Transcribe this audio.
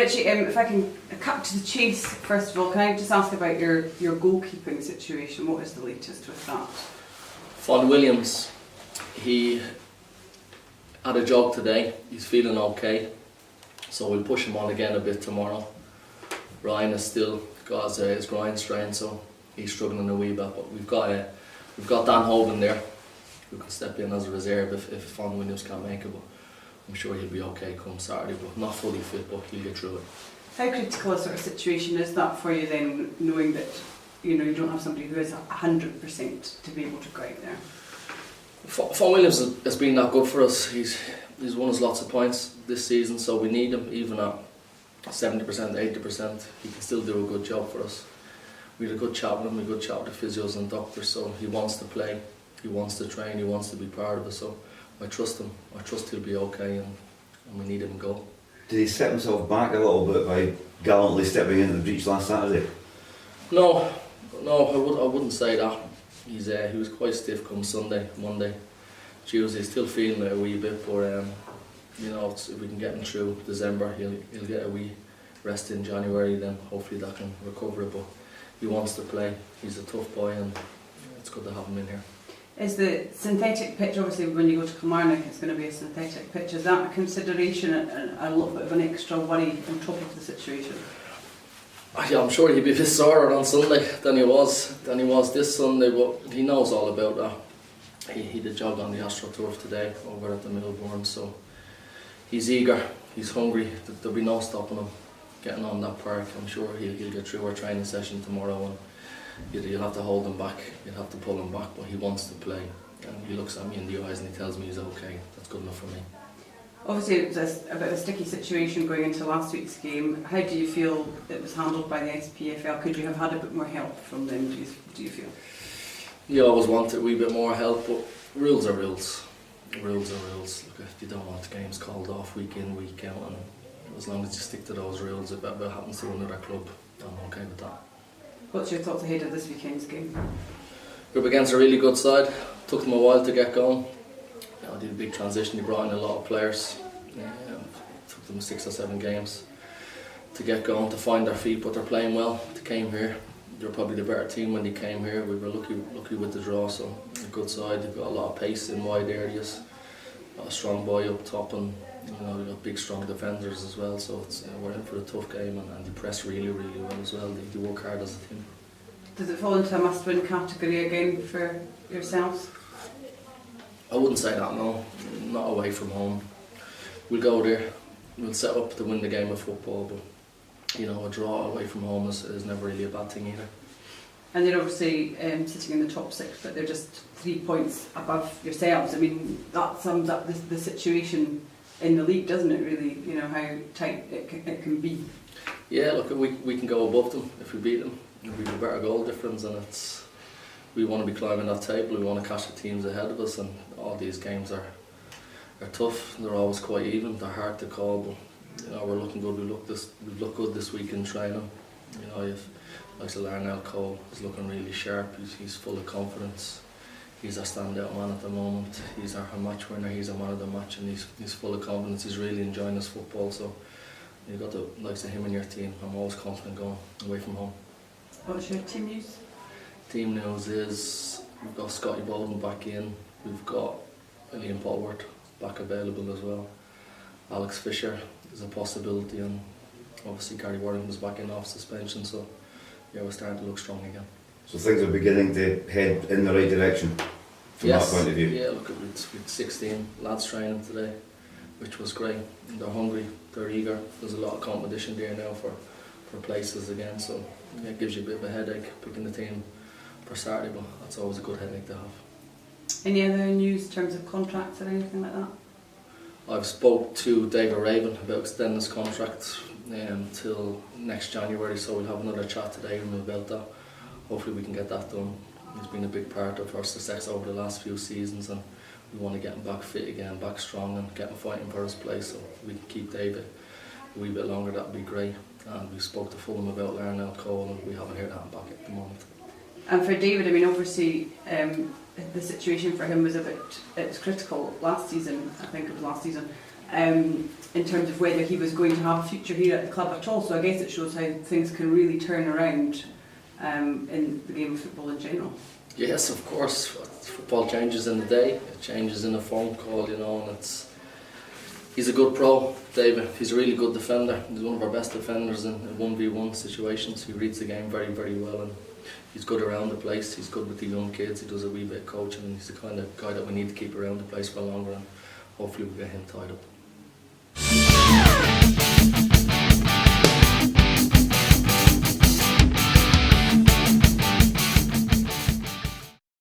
Richie, if I can cut to the chase, first of all, can I just ask about your goalkeeping situation? What is the latest with that? Fon Williams, he had a jog today, he's feeling okay, so we'll push him on again a bit tomorrow. Ryan has still got his groin strain, so he's struggling a wee bit, but we've got Dan Hogan there who can step in as a reserve if Fon Williams can't make it, but I'm sure he'll be okay come Saturday, but not fully fit, but he'll get through it. How critical a sort of situation is that for you then, knowing that you don't have somebody who is 100% to be able to go out there? Fon Williams has been that good for us. He's won us lots of points this season, so we need him even at 70%, 80%. He can still do a good job for us. We had a good chat with him, a good chat with the physios and doctors, so he wants to play, he wants to train, he wants to be part of it, so I trust him. I trust he'll be okay, and we need him to go. Did he set himself back a little bit by gallantly stepping into the breach last Saturday? No, I wouldn't say that. He was quite stiff come Sunday, Monday, Tuesday. Still feeling it a wee bit, but if we can get him through December, he'll get a wee rest in January. Then hopefully that can recover it. But he wants to play. He's a tough boy, and it's good to have him in here. Is the synthetic pitch, obviously when you go to Kilmarnock it's going to be a synthetic pitch, is that a consideration and a little bit of an extra worry on top of the situation? Yeah, I'm sure he'd be a bit sorer on Sunday than he was this Sunday, but he knows all about that. He did jog on the AstroTurf today over at the Millburn, so he's eager, he's hungry. There'll be no stopping him getting on that park. I'm sure he'll get through our training session tomorrow, and you'll have to hold him back, you'll have to pull him back, but he wants to play, and he looks at me in the eyes and he tells me he's okay. That's good enough for me. Obviously it was a bit of a sticky situation going into last week's game. How do you feel it was handled by the SPFL? Could you have had a bit more help from them, do you feel? You always wanted a wee bit more help, but rules are rules. Rules are rules. Look, if you don't want games called off week in, week out, and as long as you stick to those rules, if that happens to another club, I'm okay with that. What's your thoughts ahead of this weekend's game? We're up against a really good side. Took them a while to get going. I did a big transition. He brought in a lot of players. Took them 6 or 7 games to get going, to find their feet, but they're playing well. They came here. They're probably the better team when they came here. We were lucky with the draw. So a good side. They've got a lot of pace in wide areas. Got a strong boy up top, and they've got big, strong defenders as well. So we're in for a tough game, and they press really, really well as well. They work hard as a team. Does it fall into a must-win category again for yourselves? I wouldn't say that, no. Not away from home. We'll go there. We'll set up to win the game of football, but a draw away from home is never really a bad thing either. And they're obviously sitting in the top 6, but they're just 3 points above yourselves. I mean, that sums up the situation in the league, doesn't it, really? How tight it can be. Yeah, look, we can go above them if we beat them. We have a better goal difference, and we want to be climbing that table. We want to catch the teams ahead of us, and all these games are tough. They're always quite even. They're hard to call, but we're looking good. We've looked good this week in training. You've like Larnell Cole is looking really sharp. He's full of confidence. He's our standout man at the moment. He's our match winner. He's our man of the match, and he's full of confidence. He's really enjoying his football. So you've got the likes of him in your team. I'm always confident going away from home. What's your team news? Team news is we've got Scotty Bowden back in. We've got Liam Polwart back available as well. Alex Fisher is a possibility, and obviously Gary Warrington's back in off suspension. So yeah, we're starting to look strong again. So things are beginning to head in the right direction from that point of view? Yeah, look, we've 16 lads training today, which was great. They're hungry, they're eager. There's a lot of competition there now for places again, so yeah, it gives you a bit of a headache picking the team for Saturday, but that's always a good headache to have. Any other news in terms of contracts or anything like that? I've spoke to David Raven about extending his contract till next January, so we'll have another chat today with him about that. Hopefully we can get that done. He's been a big part of our success over the last few seasons, and we want to get him back fit again, back strong, and get him fighting for his place, so we can keep David a wee bit longer. That would be great. And we spoke to Fulham about Larnell Cole, and we haven't heard that back at the moment. And for David, I mean, obviously the situation for him was it was critical last season. I think it was last season. in terms of whether he was going to have a future here at the club at all. So I guess it shows how things can really turn around in the game of football in general. Yes, of course. Football changes in the day, it changes in a phone call, you know, and he's a good pro, David. He's a really good defender. He's one of our best defenders in 1v1 situations. He reads the game very, very well, and he's good around the place. He's good with the young kids. He does a wee bit of coaching, and he's the kind of guy that we need to keep around the place for longer, and hopefully we'll get him tied up.